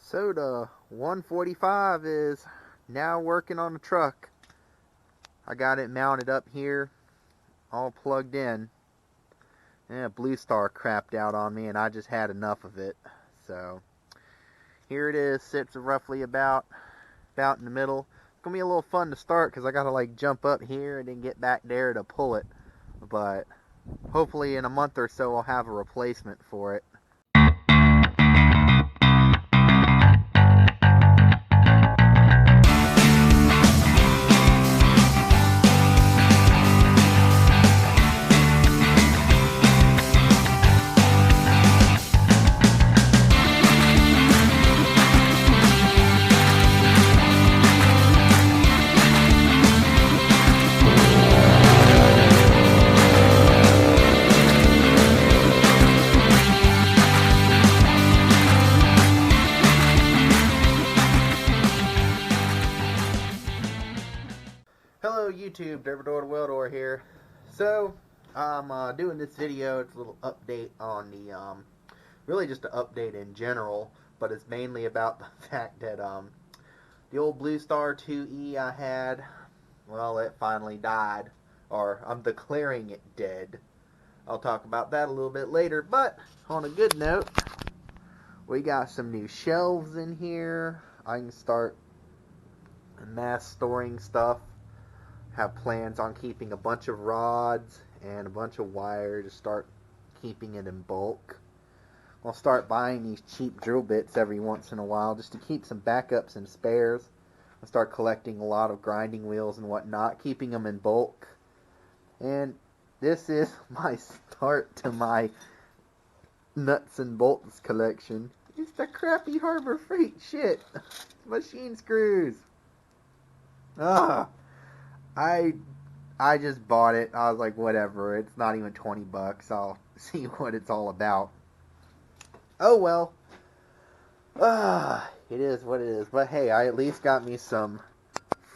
So the 145 is now working on the truck. I got it mounted up here, all plugged in. And Bluestar crapped out on me and I just had enough of it. So here it is, sits roughly about in the middle. It's gonna be a little fun to start because I gotta like jump up here and then get back there to pull it. But hopefully in a month or so I'll have a replacement for it. Hello YouTube, Dervidor the Weldor here. So, I'm doing this video. It's a little update on the, really just an update in general, but it's mainly about the fact that, the old Bluestar 2E I had, well, it finally died, or I'm declaring it dead. I'll talk about that a little bit later, but on a good note, we got some new shelves in here. I can start mass storing stuff. Have plans on keeping a bunch of rods and a bunch of wire to start keeping it in bulk. I'll start buying these cheap drill bits every once in a while just to keep some backups and spares. I'll start collecting a lot of grinding wheels and whatnot, keeping them in bulk. And this is my start to my nuts and bolts collection. It's the crappy Harbor Freight shit. Machine screws. I just bought it. I was like, whatever. It's not even 20 bucks. I'll see what it's all about. Oh well. It is what it is. But hey, I at least got me some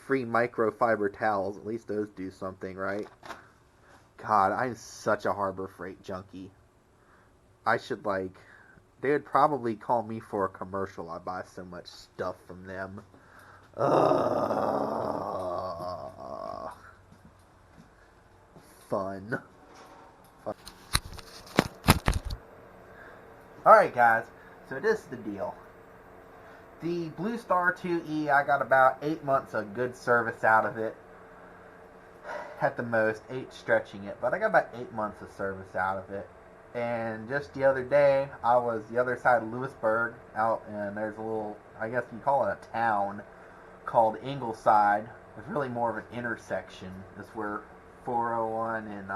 free microfiber towels. At least those do something, right? God, I'm such a Harbor Freight junkie. I should they would probably call me for a commercial. I buy so much stuff from them. Fun. Alright guys, so this is the deal. The Bluestar 2E, I got about 8 months of good service out of it. At the most, 8 stretching it, but I got about 8 months of service out of it. And just the other day, I was the other side of Lewisburg, out, and there's a little, I guess you call it a town, called Ingleside. It's really more of an intersection. It's where 401 and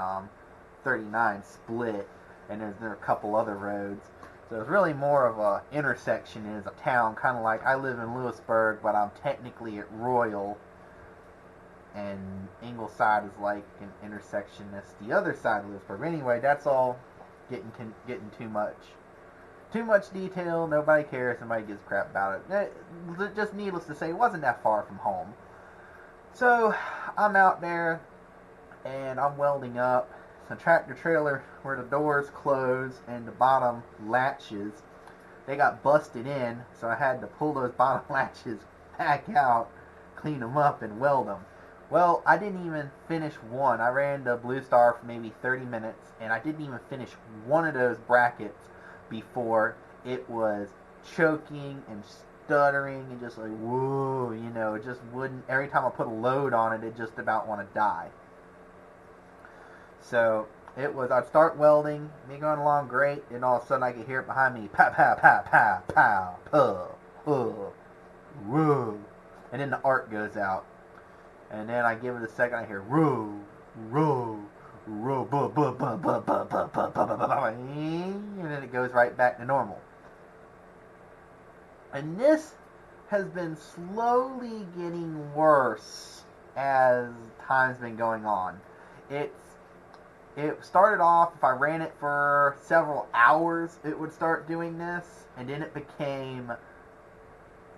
39 split, and there are a couple other roads. So it's really more of a intersection is a town, kind of like I live in Lewisburg, but I'm technically at Royal, and Ingleside is like an intersection that's the other side of Lewisburg. Anyway, that's all getting too much detail. Nobody cares. Nobody gives a crap about it. Just needless to say, it wasn't that far from home. So I'm out there and I'm welding up. It's a tractor trailer where the doors close and the bottom latches, they got busted in, so I had to pull those bottom latches back out, clean them up, and weld them. Well, I didn't even finish one. I ran the Bluestar for maybe 30 minutes, and I didn't even finish one of those brackets before it was choking and stuttering and just like, whoa, you know, it just wouldn't, every time I put a load on it, it just about want to die. So it was, I'd start welding, me going along great, and all of a sudden I could hear it behind me, pow, pow, pow, pow, pow, pow, whoa, and then the arc goes out. And then I give it a second, I hear, row, row, row, buh, buh, buh, buh, buh, buh, buh, buh, buh, buh, and then it goes right back to normal. And this has been slowly getting worse as time's been going on. It started off, if I ran it for several hours, it would start doing this, and then it became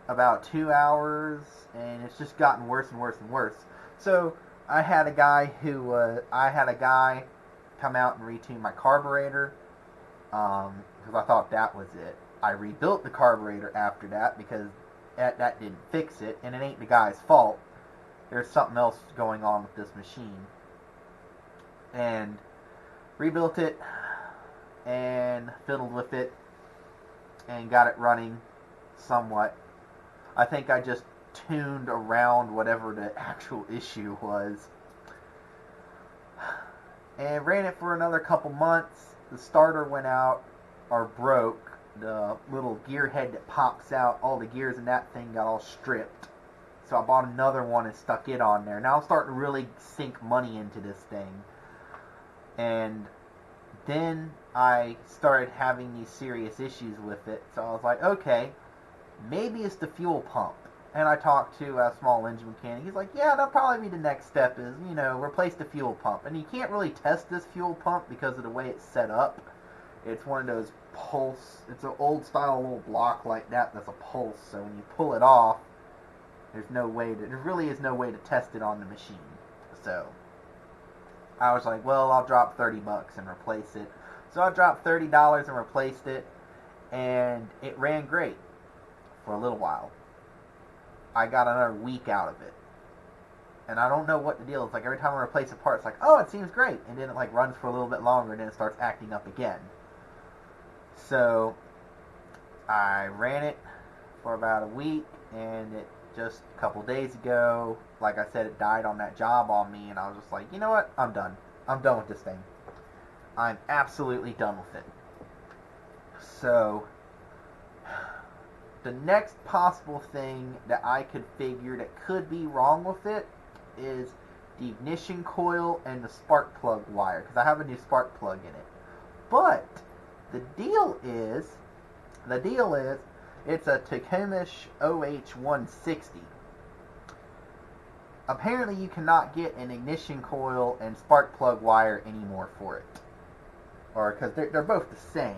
about 2 hours, and it's just gotten worse and worse and worse. So I had a guy come out and retune my carburetor, because I thought that was it. I rebuilt the carburetor after that because that didn't fix it, and it ain't the guy's fault. There's something else going on with this machine. And rebuilt it and fiddled with it and got it running somewhat. I think I just tuned around whatever the actual issue was. And ran it for another couple months. The starter went out, or broke. The little gear head that pops out, all the gears in that thing got all stripped. So I bought another one and stuck it on there. Now I'm starting to really sink money into this thing. And then I started having these serious issues with it. So I was like, okay, maybe it's the fuel pump. And I talked to a small engine mechanic. He's like, yeah, that'll probably be the next step is, replace the fuel pump. And you can't really test this fuel pump because of the way it's set up. It's one of those pulse, it's an old style little block like that that's a pulse. So when you pull it off, there really is no way to test it on the machine. So I was like, well, I'll drop $30 and replace it. So I dropped $30 and replaced it, and it ran great for a little while. I got another week out of it. And I don't know what the deal is. Like, every time I replace a part, it's like, oh, it seems great. And then it, runs for a little bit longer, and then it starts acting up again. So I ran it for about a week, and it just a couple days ago, like I said, it died on that job on me, and I was just like, you know what? I'm done. I'm done with this thing. I'm absolutely done with it. So the next possible thing that I could figure that could be wrong with it is the ignition coil and the spark plug wire, because I have a new spark plug in it. But the deal is it's a Tacomish OH160. Apparently you cannot get an ignition coil and spark plug wire anymore for it. Or because they're both the same.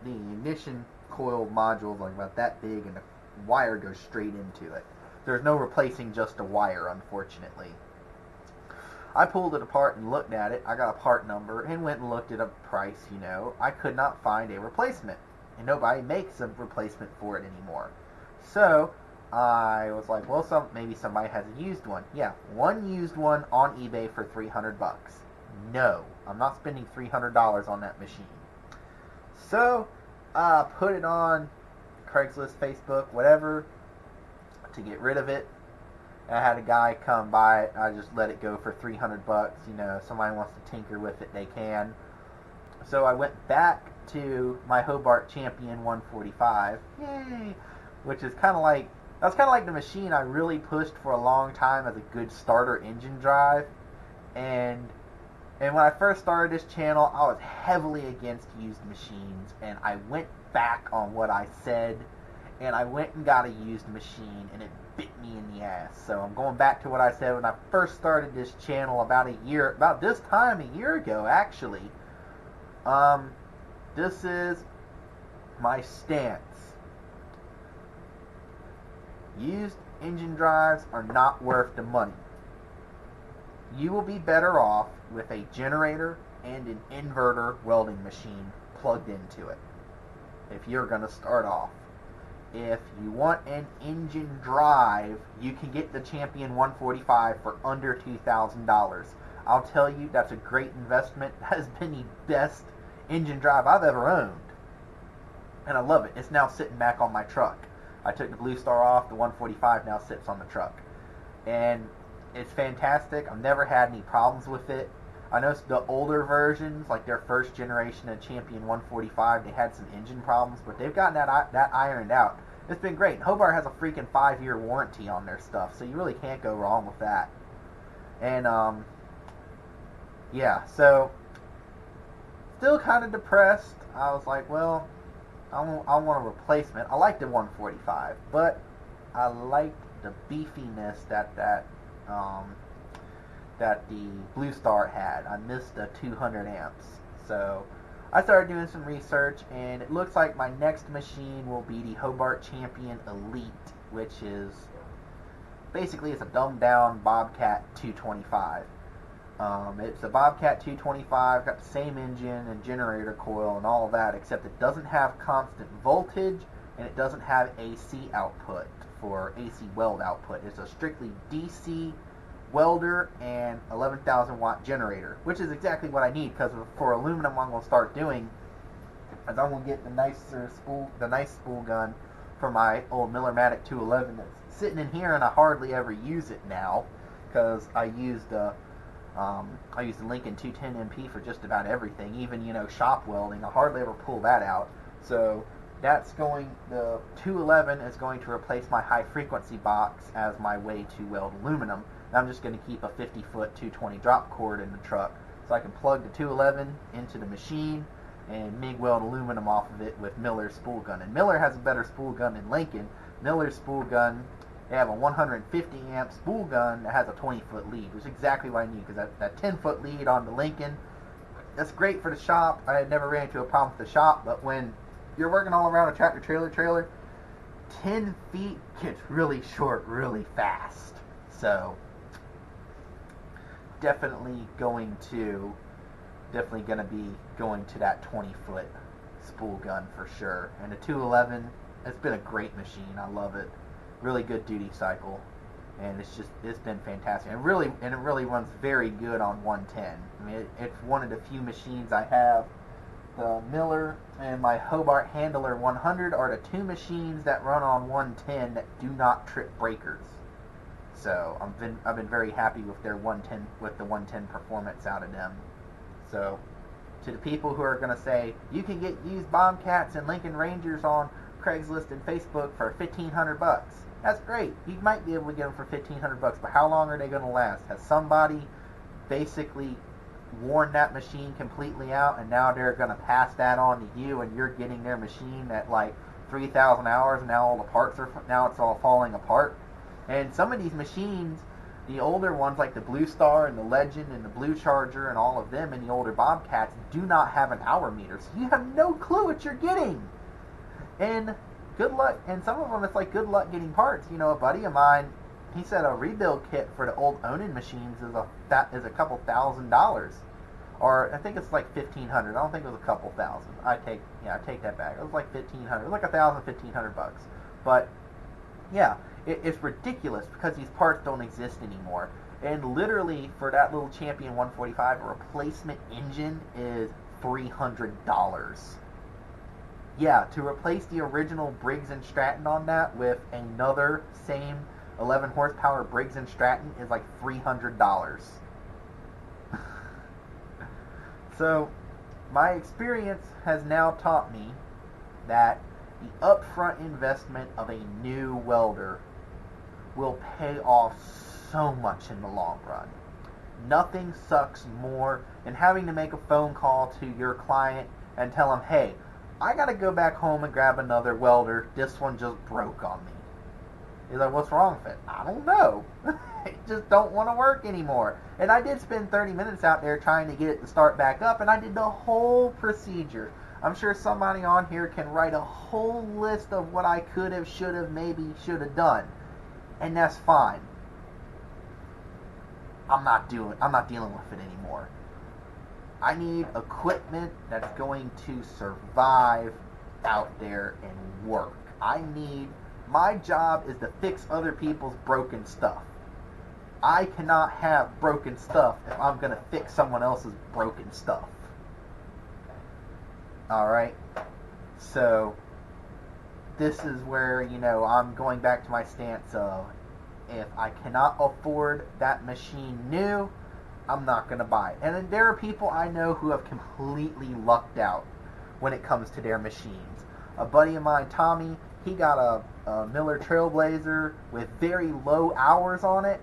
The ignition coil module is like about that big and the wire goes straight into it. There's no replacing just a wire, unfortunately. I pulled it apart and looked at it. I got a part number and went and looked at a price, I could not find a replacement. And nobody makes a replacement for it anymore. So I was like, well, maybe somebody has a used one. Yeah, one used one on eBay for $300. No, I'm not spending $300 on that machine. So I put it on Craigslist, Facebook, whatever, to get rid of it. And I had a guy come by it. I just let it go for $300. Somebody wants to tinker with it, they can. So I went back to my Hobart Champion 145. Yay! Which is kind of like, that's kind of like the machine I really pushed for a long time as a good starter engine drive. And when I first started this channel, I was heavily against used machines, and I went back on what I said, and I went and got a used machine, and it bit me in the ass. So I'm going back to what I said when I first started this channel about this time a year ago, actually. This is my stance. Used engine drives are not worth the money. You will be better off with a generator and an inverter welding machine plugged into it if you're going to start off. If you want an engine drive, you can get the Champion 145 for under $2,000. I'll tell you, that's a great investment. That has been the best engine drive I've ever owned. And I love it. It's now sitting back on my truck. I took the Bluestar off. The 145 now sits on the truck. And it's fantastic. I've never had any problems with it. I know the older versions, like their first generation of Champion 145, they had some engine problems, but they've gotten that ironed out. It's been great. Hobart has a freaking 5-year warranty on their stuff, so you really can't go wrong with that. And, yeah, so, still kind of depressed. I was like, well, I want a replacement. I like the 145, but I liked the beefiness that the Bluestar had. I missed the 200 amps. So I started doing some research, and it looks like my next machine will be the Hobart Champion Elite, which is basically it's a dumbed down Bobcat 225. It's a Bobcat 225, got the same engine and generator coil and all of that, except it doesn't have constant voltage and it doesn't have AC output for AC weld output. It's a strictly DC welder and 11,000 watt generator, which is exactly what I need, because for aluminum I'm going to start doing is I'm going to get the nice spool gun for my old Millermatic 211 that's sitting in here, and I hardly ever use it now because I used the Lincoln 210 MP for just about everything, even shop welding. I hardly ever pull that out. So the 211 is going to replace my high frequency box as my way to weld aluminum. And I'm just going to keep a 50-foot 220 drop cord in the truck so I can plug the 211 into the machine and MIG weld aluminum off of it with Miller's spool gun. And Miller has a better spool gun than Lincoln. Miller's spool gun, they have a 150 amp spool gun that has a 20-foot lead, which is exactly what I need, because that 10-foot lead on the Lincoln, that's great for the shop. I had never ran into a problem with the shop, but when you're working all around a tractor trailer, 10 feet gets really short really fast. So definitely going to be going to that 20-foot spool gun for sure. And the 211, it's been a great machine. I love it. Really good duty cycle, and it's been fantastic. And it really runs very good on 110. I mean, it's one of the few machines I have. The Miller and my Hobart Handler 100 are the two machines that run on 110 that do not trip breakers. So I've been very happy with the 110 performance out of them. So to the people who are going to say you can get used Bobcats and Lincoln Rangers on Craigslist and Facebook for $1,500, that's great. You might be able to get them for $1,500, but how long are they going to last? Has somebody basically worn that machine completely out, and now they're going to pass that on to you, and you're getting their machine at like 3,000 hours, and now all the parts now it's all falling apart? And some of these machines, the older ones like the Bluestar and the Legend and the Blue Charger and all of them, and the older Bobcats do not have an hour meter, so you have no clue what you're getting. And good luck. And some of them, it's like good luck getting parts. A buddy of mine, he said a rebuild kit for the old Onan machines is a couple $1,000, or I think it's like $1,500. I don't think it was a couple thousand. I take that back. It was like $1,500. It was like $1,500. But yeah, it's ridiculous because these parts don't exist anymore. And literally for that little Champion 145, a replacement engine is $300. Yeah, to replace the original Briggs & Stratton on that with another same 11 horsepower Briggs & Stratton is like $300. So, my experience has now taught me that the upfront investment of a new welder will pay off so much in the long run. Nothing sucks more than having to make a phone call to your client and tell them, hey, I gotta go back home and grab another welder. This one just broke on me. He's like, what's wrong with it? I don't know. It just don't want to work anymore. And I did spend 30 minutes out there trying to get it to start back up, and I did the whole procedure. I'm sure somebody on here can write a whole list of what I could have, should have, maybe should have done. And that's fine. I'm not dealing with it anymore. I need equipment that's going to survive out there and work. My job is to fix other people's broken stuff. I cannot have broken stuff if I'm going to fix someone else's broken stuff. Alright? So, this is where, I'm going back to my stance of, if I cannot afford that machine new, I'm not going to buy it. And then there are people I know who have completely lucked out when it comes to their machines. A buddy of mine, Tommy, he got a Miller Trailblazer with very low hours on it,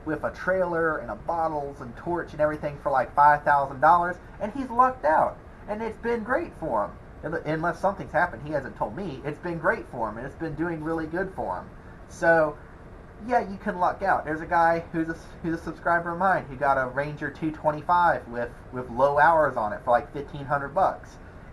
with a trailer and a bottles and torch and everything for like $5,000, and he's lucked out. And it's been great for him. Unless something's happened, he hasn't told me. It's been great for him, and it's been doing really good for him. So, yeah, you can luck out. There's a guy who's a subscriber of mine who got a Ranger 225 with low hours on it for like $1,500,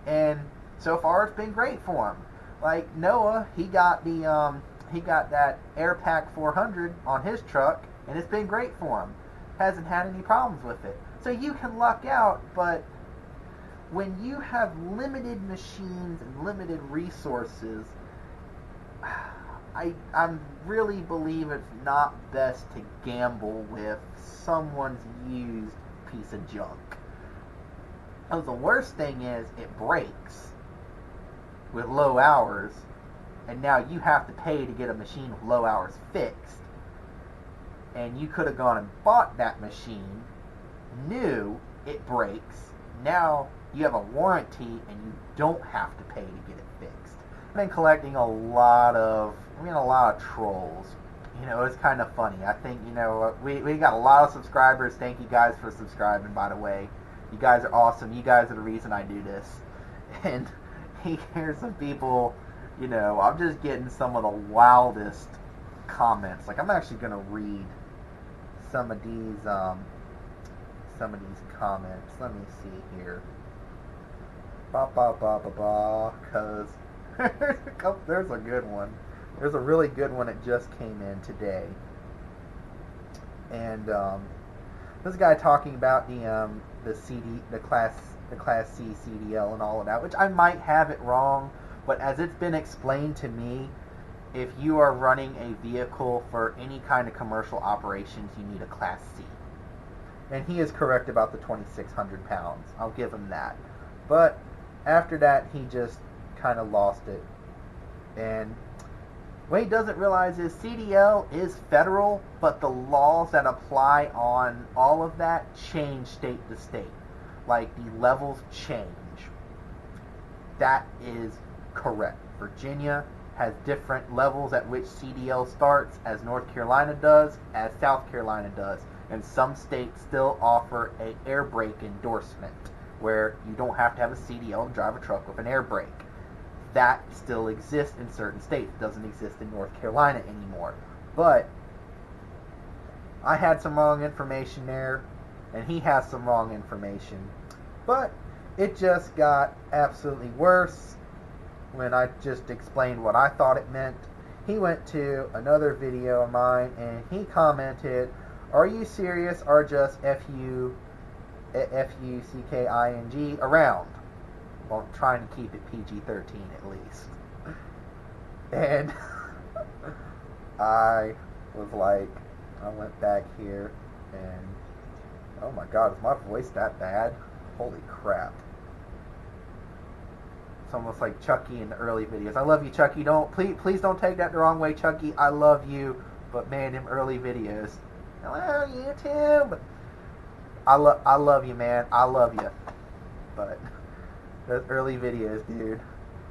and so far it's been great for him. Like Noah, he got that Airpack 400 on his truck, and it's been great for him. Hasn't had any problems with it. So you can luck out, but when you have limited machines and limited resources, I really believe it's not best to gamble with someone's used piece of junk. Oh, the worst thing is it breaks with low hours, and now you have to pay to get a machine with low hours fixed. And you could have gone and bought that machine, knew it breaks, now you have a warranty and you don't have to pay to get it fixed. I've been collecting a lot of trolls. It's kind of funny. I think, we got a lot of subscribers. Thank you guys for subscribing, by the way. You guys are awesome. You guys are the reason I do this. And here's some people, I'm just getting some of the wildest comments. Like, I'm actually going to read some of these comments. Let me see here. Because there's a good one. There's a really good one that just came in today. And this guy talking about the class C CDL and all of that, which I might have it wrong, but as it's been explained to me, if you are running a vehicle for any kind of commercial operations, you need a class C. And he is correct about the 2,600 pounds. I'll give him that. But after that, he just kind of lost it. And what he doesn't realize is CDL is federal, but the laws that apply on all of that change state to state. Like, the levels change. That is correct. Virginia has different levels at which CDL starts, as North Carolina does, as South Carolina does. And some states still offer an air brake endorsement, where you don't have to have a CDL to drive a truck with an air brake. That still exists in certain states. It doesn't exist in North Carolina anymore. But I had some wrong information there, and he has some wrong information. But it just got absolutely worse when I just explained what I thought it meant. He went to another video of mine, and he commented, "Are you serious, or just F-U-C-K-I-N-G around?" Well, I'm trying to keep it PG-13 at least. And I was like, I went back here, and oh my god, is my voice that bad? Holy crap. It's almost like Chucky in the early videos. I love you, Chucky. Please don't take that the wrong way, Chucky. I love you, but man, them early videos. Hello, YouTube. I love you, man. I love you. But those early videos, dude.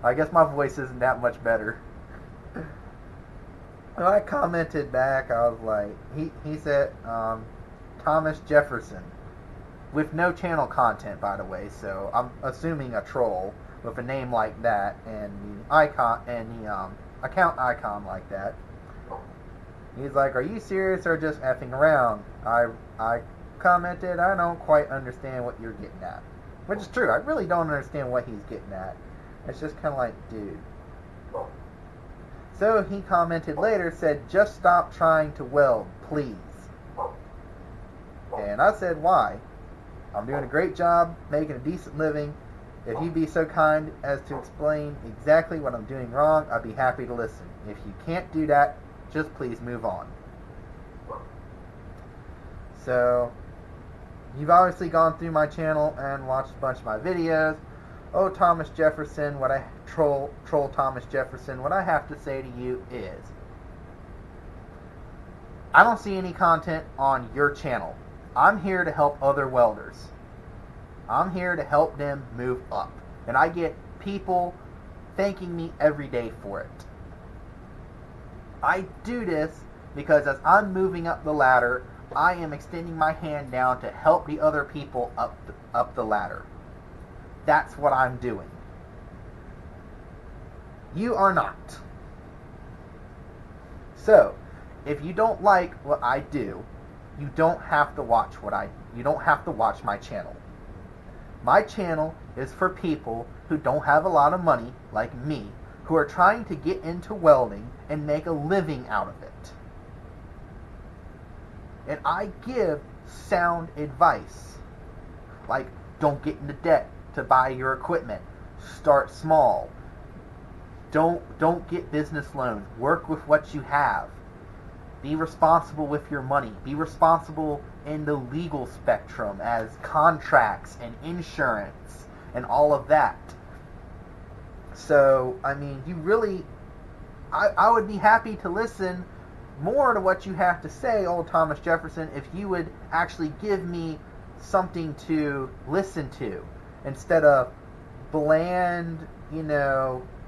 I guess my voice isn't that much better. Well, I commented back. I was like, he said Thomas Jefferson, with no channel content, by the way. So I'm assuming a troll with a name like that and the icon and the account icon like that. He's like, "Are you serious or just effing around?" I commented, "I don't quite understand what you're getting at." Which is true. I really don't understand what he's getting at. It's just kind of like, dude. So he commented later, said, "Just stop trying to weld, please." And I said, "Why? I'm doing a great job, making a decent living. If you'd be so kind as to explain exactly what I'm doing wrong, I'd be happy to listen. If you can't do that, just please move on." So you've obviously gone through my channel and watched a bunch of my videos. Oh, Thomas Jefferson, troll Thomas Jefferson, what I have to say to you is, I don't see any content on your channel. I'm here to help other welders. I'm here to help them move up. And I get people thanking me every day for it. I do this because as I'm moving up the ladder, I am extending my hand down to help the other people up the ladder. That's what I'm doing. You are not. So, if you don't like what I do, you don't have to watch you don't have to watch my channel. My channel is for people who don't have a lot of money, like me, who are trying to get into welding and make a living out of it. And I give sound advice. Like, don't get into debt to buy your equipment. Start small. Don't get business loans. Work with what you have. Be responsible with your money. Be responsible in the legal spectrum as contracts and insurance and all of that. So, I mean, you really, I would be happy to listen more to what you have to say, old Thomas Jefferson, if you would actually give me something to listen to instead of bland,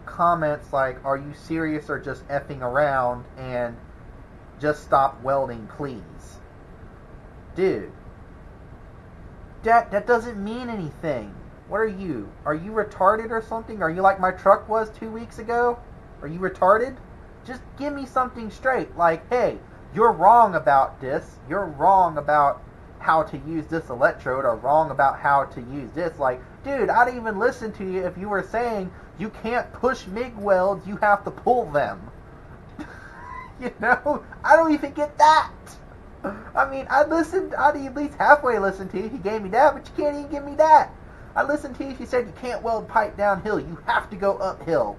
comments like, are you serious or just effing around, and just stop welding, please. Dude, that doesn't mean anything. What are you? Are you retarded or something? Are you like my truck was 2 weeks ago? Are you retarded? Just give me something straight. Like, hey, you're wrong about this. You're wrong about how to use this electrode, or wrong about how to use this. Like, dude, I'd even listen to you if you were saying you can't push MIG welds, you have to pull them. I don't even get that. I mean, I'd at least halfway listen to you if you gave me that, but you can't even give me that. I listened to you if you said you can't weld pipe downhill, you have to go uphill.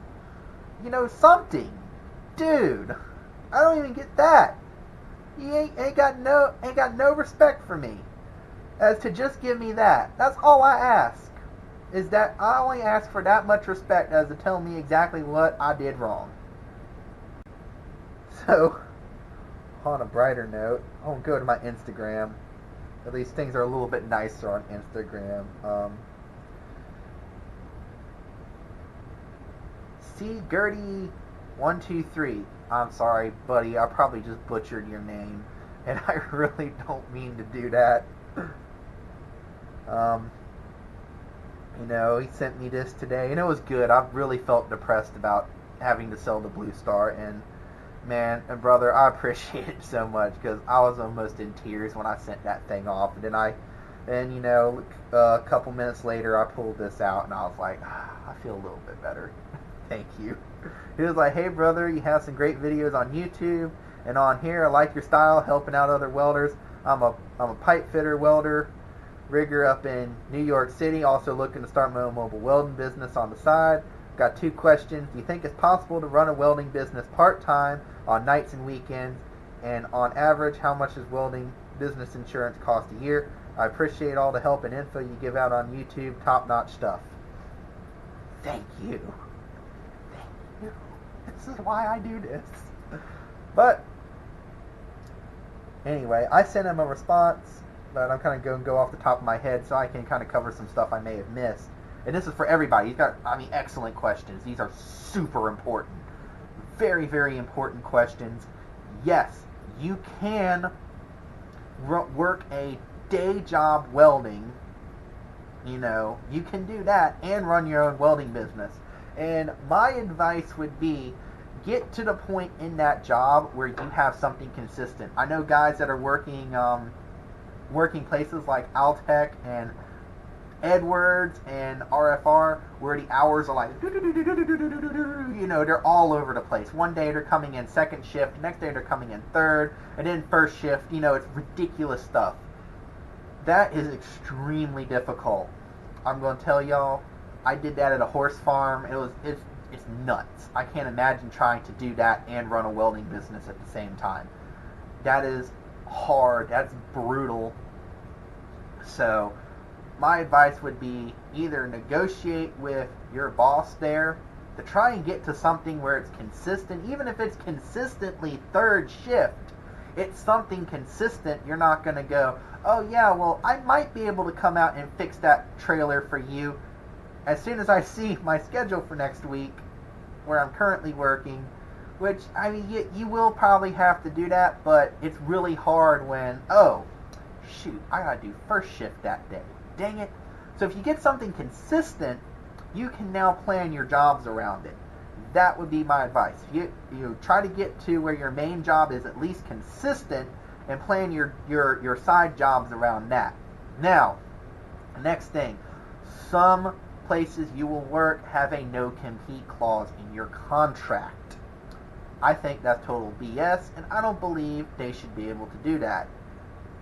Something. Dude, I don't even get that. You ain't got no respect for me. As to just give me that. That's all I ask. Is that I only ask for that much respect as to tell me exactly what I did wrong. So, on a brighter note, I'll go to my Instagram. At least things are a little bit nicer on Instagram. C. Gertie123. I'm sorry, buddy. I probably just butchered your name, and I really don't mean to do that. He sent me this today, and it was good. I really felt depressed about having to sell the Bluestar, and man, and brother, I appreciate it so much, because I was almost in tears when I sent that thing off, and then a couple minutes later, I pulled this out, and I was like, I feel a little bit better. Thank you. He was like, hey brother, you have some great videos on YouTube and on here. I like your style, helping out other welders. I'm a pipe fitter welder, rigger up in New York City, also looking to start my own mobile welding business on the side. Got 2 questions. Do you think it's possible to run a welding business part-time on nights and weekends? And on average, how much does welding business insurance cost a year? I appreciate all the help and info you give out on YouTube. Top-notch stuff. Thank you. This is why I do this. But anyway, I sent him a response, but I'm kind of going to go off the top of my head so I can kind of cover some stuff I may have missed. And this is for everybody. He's got, excellent questions. These are super important. Very, very important questions. Yes, you can work a day job welding. You can do that and run your own welding business. And my advice would be, get to the point in that job where you have something consistent. I know guys that are working places like Altec and Edwards and RFR, where the hours are like, they're all over the place. One day they're coming in second shift, next day they're coming in third, and then first shift. It's ridiculous stuff. That is extremely difficult. I'm going to tell y'all, I did that at a horse farm. It's nuts. I can't imagine trying to do that and run a welding business at the same time. That is hard. That's brutal. So my advice would be either negotiate with your boss there to try and get to something where it's consistent. Even if it's consistently third shift, it's something consistent. You're not going to go, oh yeah, well, I might be able to come out and fix that trailer for you as soon as I see my schedule for next week, where I'm currently working, which, you will probably have to do that, but it's really hard when, oh, shoot, I gotta do first shift that day. Dang it. So if you get something consistent, you can now plan your jobs around it. That would be my advice. You try to get to where your main job is at least consistent, and plan your side jobs around that. Now, next thing, some places you will work have a no-compete clause in your contract. I think that's total BS, and I don't believe they should be able to do that.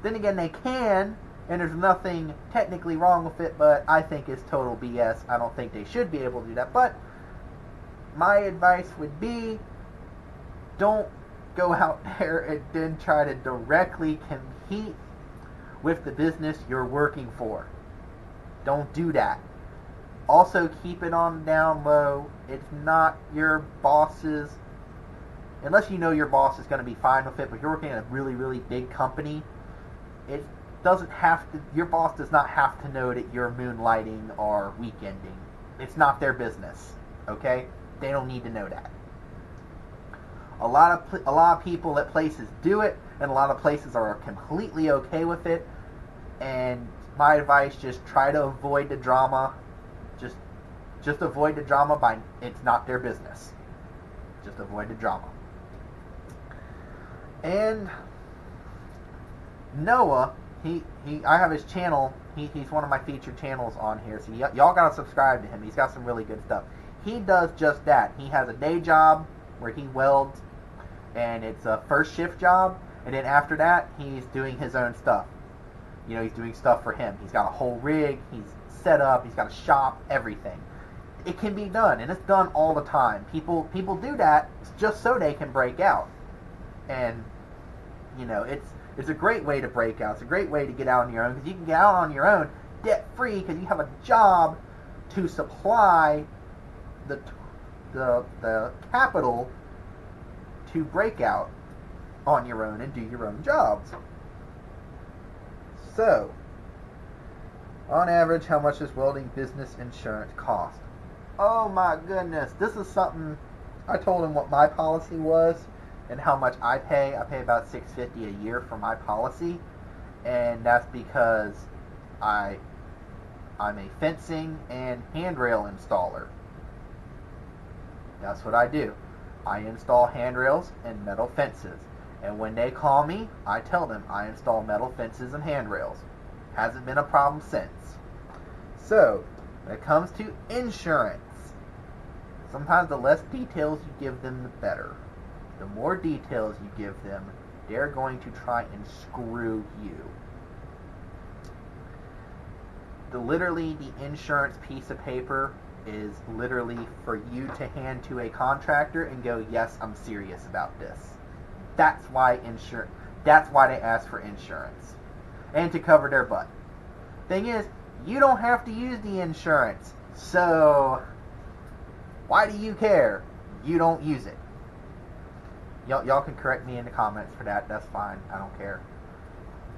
Then again, they can, and there's nothing technically wrong with it, but I think it's total BS. I don't think they should be able to do that. But my advice would be, don't go out there and then try to directly compete with the business you're working for. Don't do that. Also, keep it on down low. It's not your boss's, unless you know your boss is going to be fine with it, but you're working at a really, really big company, it doesn't have to, your boss does not have to know that you're moonlighting or weekending. It's not their business, okay? They don't need to know that. A lot of people at places do it, and a lot of places are completely okay with it. And my advice, just try to avoid the drama. Just avoid the drama by, it's not their business. Just avoid the drama. And Noah, I have his channel. He's one of my featured channels on here, so y'all gotta subscribe to him. He's got some really good stuff. He does just that. He has a day job where he welds, and it's a first shift job, and then after that, he's doing his own stuff. You know, he's doing stuff for him. He's got a whole rig, he's set up, he's got a shop, everything. It can be done, and it's done all the time. People do that just so they can break out. And, you know, it's a great way to break out. It's a great way to get out on your own, because you can get out on your own debt-free, because you have a job to supply the capital to break out on your own and do your own jobs. So, on average, how much does welding business insurance cost? Oh my goodness, this is something, I told him what my policy was and how much I pay. I pay about $650 a year for my policy, and that's because I'm a fencing and handrail installer. That's what I do. I install handrails and metal fences. And when they call me, I tell them I install metal fences and handrails. Hasn't been a problem since. So, when it comes to insurance, sometimes the less details you give them, the better. The more details you give them, they're going to try and screw you. Literally, the insurance piece of paper is literally for you to hand to a contractor and go, yes, I'm serious about this. That's why they ask for insurance. And to cover their butt. Thing is, you don't have to use the insurance. So, why do you care? You don't use it. Y'all can correct me in the comments for that. That's fine. I don't care.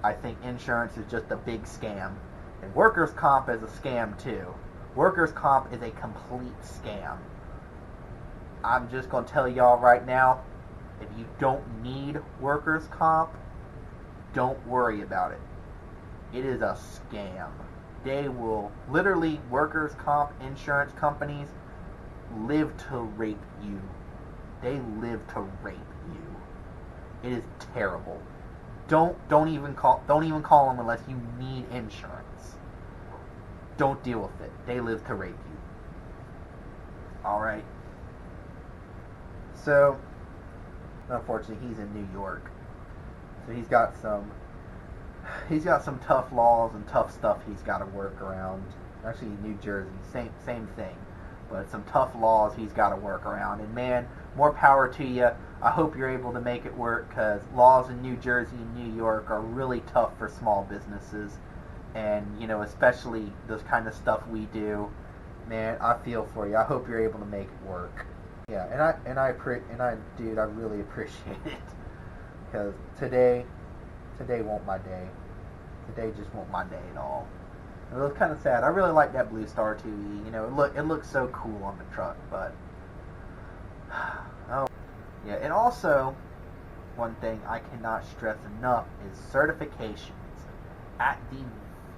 I think insurance is just a big scam. And workers' comp is a scam too. Workers' comp is a complete scam. I'm just going to tell y'all right now, if you don't need workers' comp, don't worry about it. It is a scam. They will, literally, workers' comp insurance companies live to rape you. They live to rape you. It is terrible. Don't even call them unless you need insurance. Don't deal with it. They live to rape you. Alright. So, unfortunately, he's in New York. So he's got some tough laws and tough stuff he's got to work around. Actually, New Jersey, same thing. But some tough laws he's got to work around. And man, more power to you. I hope you're able to make it work, because laws in New Jersey and New York are really tough for small businesses. And, you know, especially this kind of stuff we do. Man, I feel for you. I hope you're able to make it work. Yeah, dude, I really appreciate it. Because today won't my day. Today just won't my day at all. It was kind of sad. I really like that Bluestar 2E. You know, it looks so cool on the truck, but oh yeah. And also, one thing I cannot stress enough is certifications. At the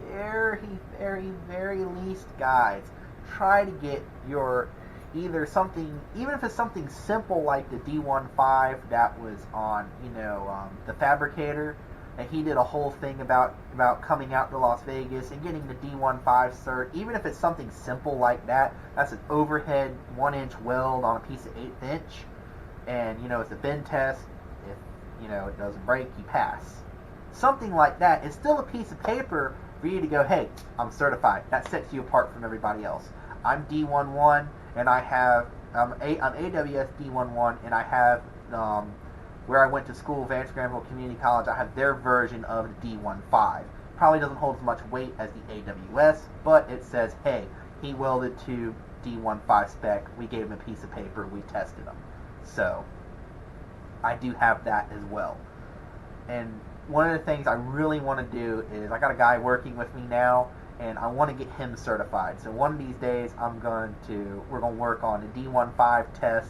very, very, very least, guys, try to get your either something, even if it's something simple like the D15 that was on, you know, the Fabricator, and he did a whole thing about coming out to Las Vegas and getting the D15 cert. Even if it's something simple like that, that's an overhead 1-inch weld on a piece of 1/8 inch, and you know, it's a bend test. If you know it doesn't break, you pass. something like that is still a piece of paper for you to go, hey, I'm certified. That sets you apart from everybody else. I'm D11, and I have, I'm AWS D11, and I have, where I went to school, Vance Granville Community College, I have their version of the D15. Probably doesn't hold as much weight as the AWS, but it says, hey, he welded to D15 spec. We gave him a piece of paper. We tested him. So I do have that as well. And one of the things I really want to do is, I got a guy working with me now, and I want to get him certified. So one of these days, we're going to work on a D15 test,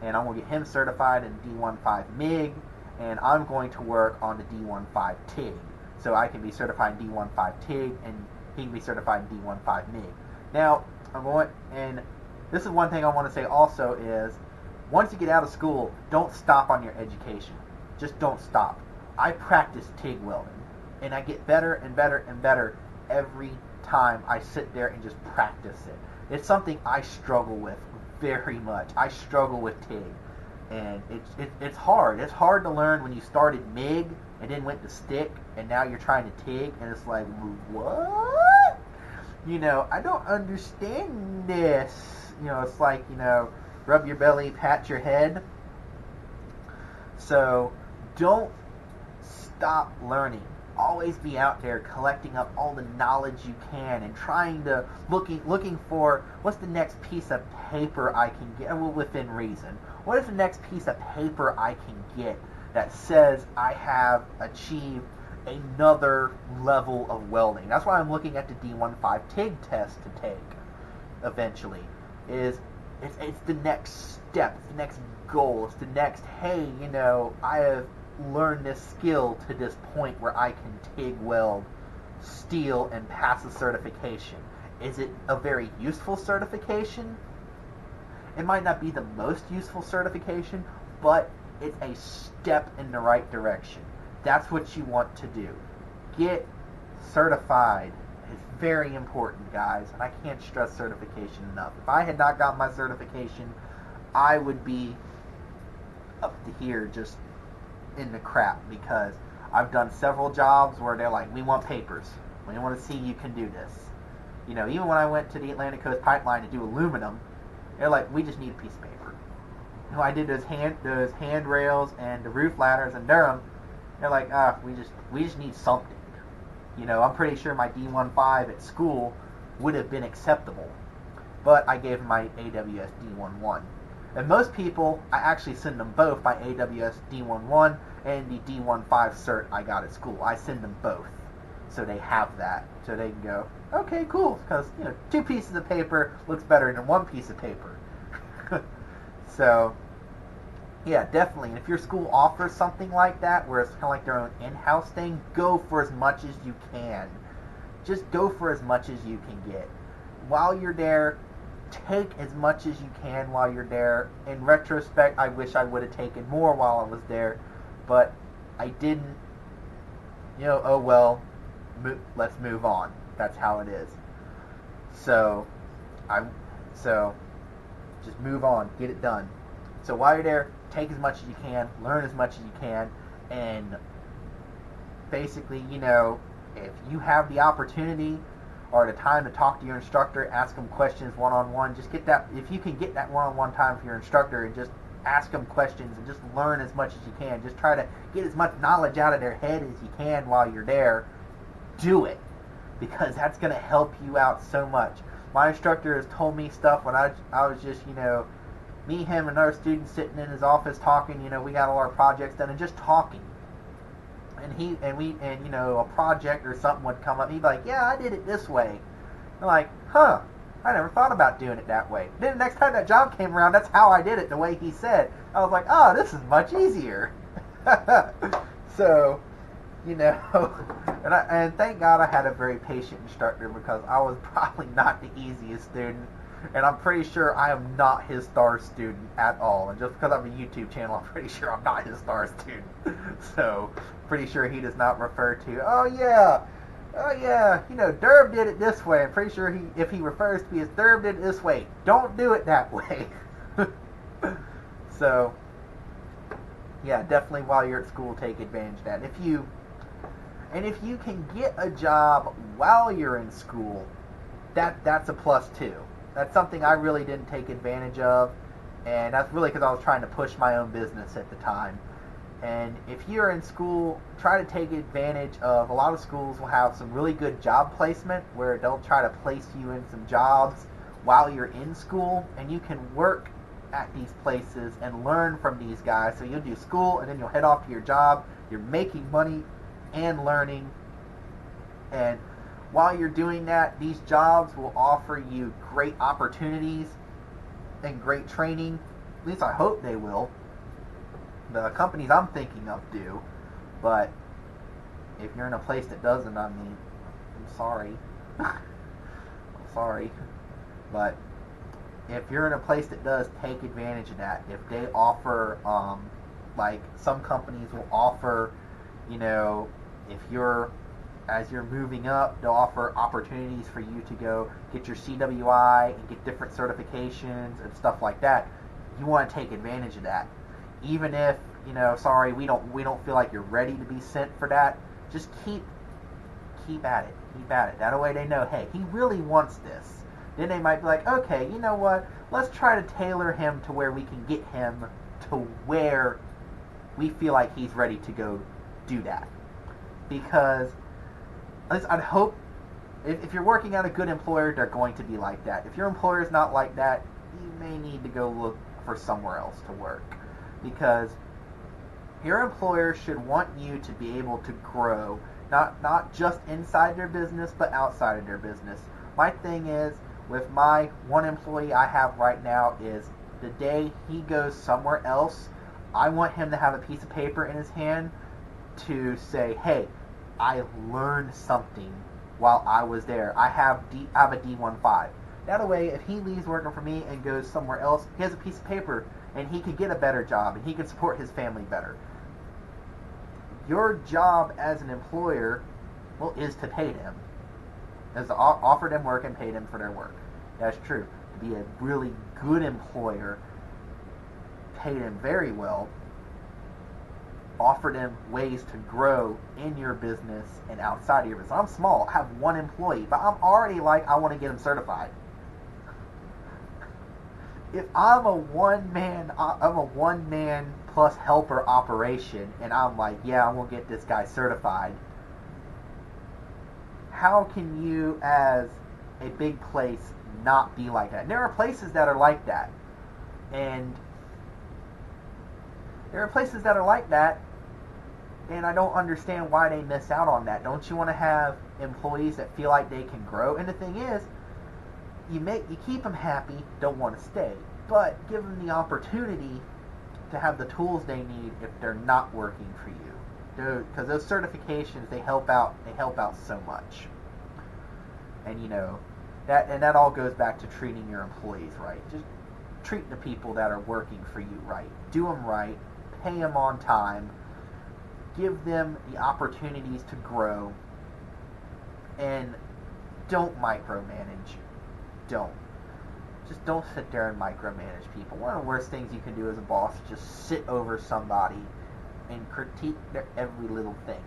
and I'm going to get him certified in D15 MIG, and I'm going to work on the D15 TIG. So I can be certified in D15 TIG, and he can be certified in D15 MIG. Now, and this is one thing I want to say also is, once you get out of school, don't stop on your education. Just don't stop. I practice TIG welding, and I get better and better and better every time I sit there and just practice it. It's something I struggle with very much. I struggle with TIG, and it's hard. It's hard to learn when you started MIG and then went to stick, and now you're trying to TIG, and it's like, what? You know, I don't understand this. You know, it's like, you know, rub your belly, pat your head. So don't stop learning. Always be out there collecting up all the knowledge you can and trying to looking for what's the next piece of paper I can get, well, within reason. What is the next piece of paper I can get that says I have achieved another level of welding? That's why I'm looking at the D15 TIG test to take eventually. It's the next step, it's the next goal, it's the next, hey, you know, I have learned this skill to this point where I can TIG weld steel and pass a certification. Is it a very useful certification? It might not be the most useful certification, but it's a step in the right direction. That's what you want to do. Get certified. It's very important, guys, and I can't stress certification enough. If I had not gotten my certification, I would be up to here just in the crap, because I've done several jobs where they're like, we want papers. We want to see you can do this. You know, even when I went to the Atlantic Coast Pipeline to do aluminum, they're like, we just need a piece of paper. You know, I did those handrails and the roof ladders in Durham. They're like, we just need something. You know, I'm pretty sure my D15 at school would have been acceptable, but I gave them my AWS D11. And most people, I actually send them both by AWS D11 and the D15 cert I got at school. I send them both, so they have that, so they can go, okay, cool, because, you know, 2 pieces of paper looks better than 1 piece of paper. So, yeah, definitely. And if your school offers something like that, where it's kind of like their own in-house thing, go for as much as you can. Just go for as much as you can get. While you're there, take as much as you can while you're there. In retrospect, I wish I would have taken more while I was there, but I didn't. You know, oh well, let's move on. That's how it is. So just move on, get it done. So while you're there, take as much as you can, learn as much as you can, and basically, you know, if you have the opportunity or the time to talk to your instructor, ask them questions one-on-one, just get that, if you can get that one-on-one time with your instructor and just ask them questions and just learn as much as you can, just try to get as much knowledge out of their head as you can while you're there, do it, because that's going to help you out so much. My instructor has told me stuff when I was just, you know, me, him, and another student sitting in his office talking, you know, we got all our projects done and just talking. And you know, a project or something would come up, he'd be like, yeah, I did it this way. I'm like, huh, I never thought about doing it that way. Then the next time that job came around, that's how I did it, the way he said. I was like, oh, this is much easier. So, you know, and thank God I had a very patient instructor, because I was probably not the easiest student. And I'm pretty sure I am not his star student at all. And just because I have a YouTube channel, I'm pretty sure I'm not his star student. So, pretty sure he does not refer to, oh yeah, you know, Derb did it this way. I'm pretty sure if he refers to me as Derb did it this way, don't do it that way. So, yeah, definitely while you're at school, take advantage of that. If you And if you can get a job while you're in school, that's a plus too. That's something I really didn't take advantage of, and that's really because I was trying to push my own business at the time. And if you're in school, try to take advantage of, a lot of schools will have some really good job placement where they'll try to place you in some jobs while you're in school, and you can work at these places and learn from these guys. So you'll do school and then you'll head off to your job. You're making money and learning, and while you're doing that, these jobs will offer you great opportunities and great training. At least I hope they will. The companies I'm thinking of do, but if you're in a place that doesn't, I mean, I'm sorry. I'm sorry. But if you're in a place that does, take advantage of that. If they offer, like some companies will offer, you know, if you're, as you're moving up, they'll offer opportunities for you to go get your CWI and get different certifications and stuff like that. You want to take advantage of that. Even if, you know, sorry, we don't feel like you're ready to be sent for that, just keep at it. Keep at it. That way they know, hey, he really wants this. Then they might be like, okay, you know what? Let's try to tailor him to where we can get him to where we feel like he's ready to go do that. Because at least I'd hope if you're working at a good employer, they're going to be like that. If your employer's not like that, you may need to go look for somewhere else to work. Because your employer should want you to be able to grow, not just inside their business, but outside of their business. My thing is, with my one employee I have right now, is the day he goes somewhere else, I want him to have a piece of paper in his hand to say, hey, I learned something while I was there. I have a D15. That way, if he leaves working for me and goes somewhere else, he has a piece of paper and he can get a better job and he can support his family better. Your job as an employer, well, is to pay them. Is to offer them work and pay them for their work. That's true. To be a really good employer, pay them very well, offer them ways to grow in your business and outside of your business. I'm small, I have one employee, but I'm already like, I want to get him certified. If I'm a one-man plus helper operation, and I'm like, yeah, I'm going to get this guy certified, how can you, as a big place, not be like that? And there are places that are like that. And there are places that are like that, and I don't understand why they miss out on that. Don't you want to have employees that feel like they can grow? And the thing is, you keep them happy, don't want to stay, but give them the opportunity to have the tools they need if they're not working for you. Because those certifications, they help out so much. And you know, that all goes back to treating your employees right. Just treat the people that are working for you right. Do them right, pay them on time, give them the opportunities to grow, and don't micromanage. Just don't sit there and micromanage people. One of the worst things you can do as a boss is just sit over somebody and critique their every little thing.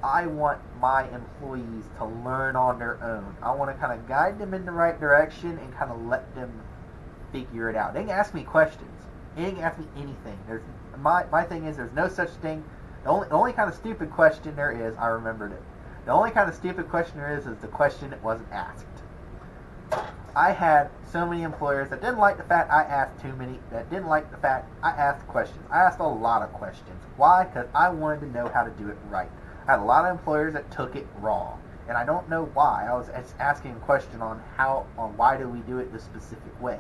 I want my employees to learn on their own. I want to kind of guide them in the right direction and kind of let them figure it out. They can ask me questions. They can ask me anything. My thing is, there's no such thing. The only kind of stupid question there is, I remembered it. The only kind of stupid question there is the question that wasn't asked. I had so many employers that didn't like the fact I asked too many, that didn't like the fact I asked questions. I asked a lot of questions. Why? Because I wanted to know how to do it right. I had a lot of employers that took it wrong, and I don't know why. I was asking a question on why do we do it this specific way.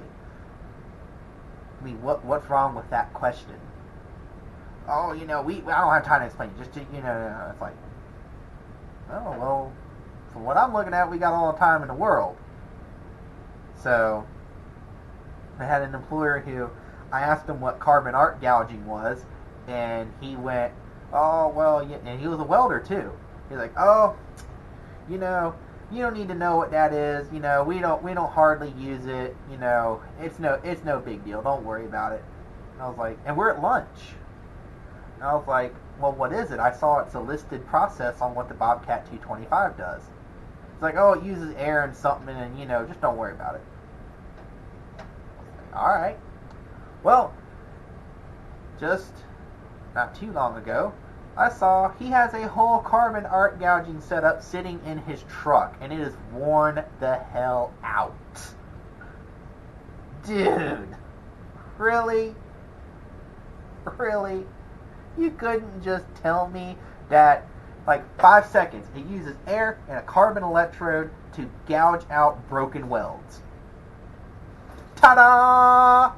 I mean, what's wrong with that question? Oh, you know, I don't have time to explain. Just to, you know, it's like, oh well, from what I'm looking at, we got all the time in the world. So, I had an employer who, I asked him what carbon arc gouging was, and he went, oh, well, yeah, and he was a welder too. He's like, oh, you know, you don't need to know what that is, you know, we don't hardly use it, you know, it's no big deal, don't worry about it. And I was like, and we're at lunch. And I was like, well, what is it? I saw it's a listed process on what the Bobcat 225 does. It's like, oh, it uses air and something, and, just don't worry about it. Like, all right. Well, just not too long ago, I saw he has a whole carbon arc gouging setup sitting in his truck, and it is worn the hell out. Dude, really? Really? You couldn't just tell me that, like, 5 seconds, it uses air and a carbon electrode to gouge out broken welds. Ta-da!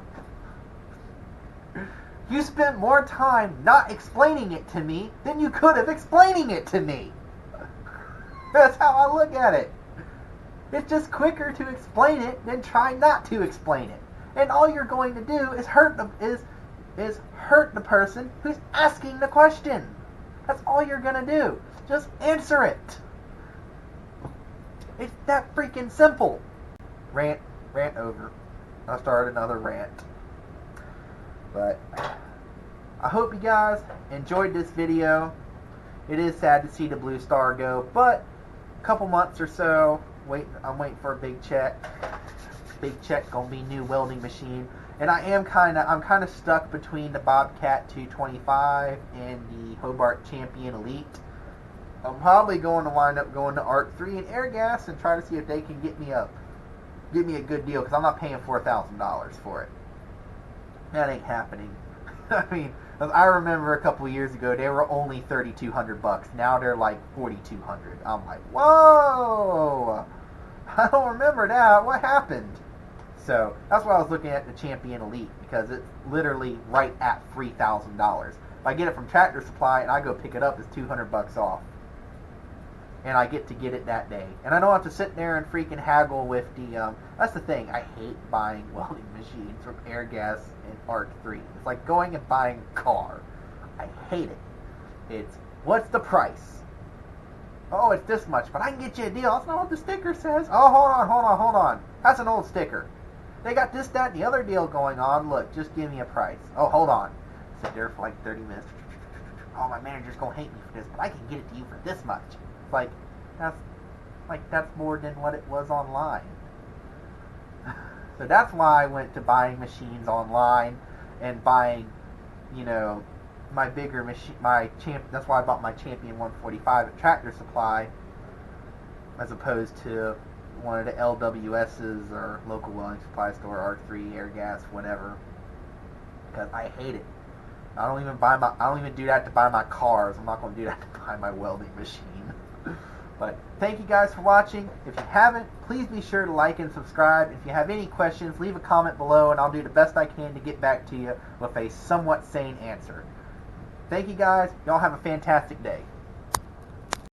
You spent more time not explaining it to me than you could have explaining it to me. That's how I look at it. It's just quicker to explain it than try not to explain it. And all you're going to do is hurt the person who's asking the question. That's all you're going to do. Just answer it. It's that freaking simple. Rant over. I'll start another rant. But I hope you guys enjoyed this video. It is sad to see the Bluestar go, but a couple months or so, I'm waiting for a big check. Big check gonna be new welding machine. And I'm kind of stuck between the Bobcat 225 and the Hobart Champion Elite. I'm probably going to wind up going to Arc 3 and Air Gas and try to see if they can get me a good deal, because I'm not paying $4,000 for it. That ain't happening. I mean, I remember a couple years ago they were only $3,200. Now they're like $4,200. I'm like, whoa! I don't remember that. What happened? So that's why I was looking at the Champion Elite, because it's literally right at $3,000. If I get it from Tractor Supply and I go pick it up, it's $200 off. And I get to get it that day. And I don't have to sit there and freaking haggle with the, that's the thing, I hate buying welding machines from Air Gas and Arc 3. It's like going and buying a car. I hate it. It's, what's the price? Oh, it's this much, but I can get you a deal. That's not what the sticker says. Oh, hold on. That's an old sticker. They got this, that, and the other deal going on. Look, just give me a price. Oh, hold on. Sit there for like 30 minutes. Oh, my manager's going to hate me for this, but I can get it to you for this much. That's more than what it was online. So that's why I went to buying machines online and buying, my bigger machine, that's why I bought my Champion 145 at Tractor Supply, as opposed to one of the LWS's or local welding supply store, R3, Air Gas, whatever. Because I hate it. I don't even do that to buy my cars. I'm not going to do that to buy my welding machine. But thank you guys for watching. If you haven't, please be sure to like and subscribe. If you have any questions, leave a comment below, and I'll do the best I can to get back to you with a somewhat sane answer. Thank you guys. Y'all have a fantastic day.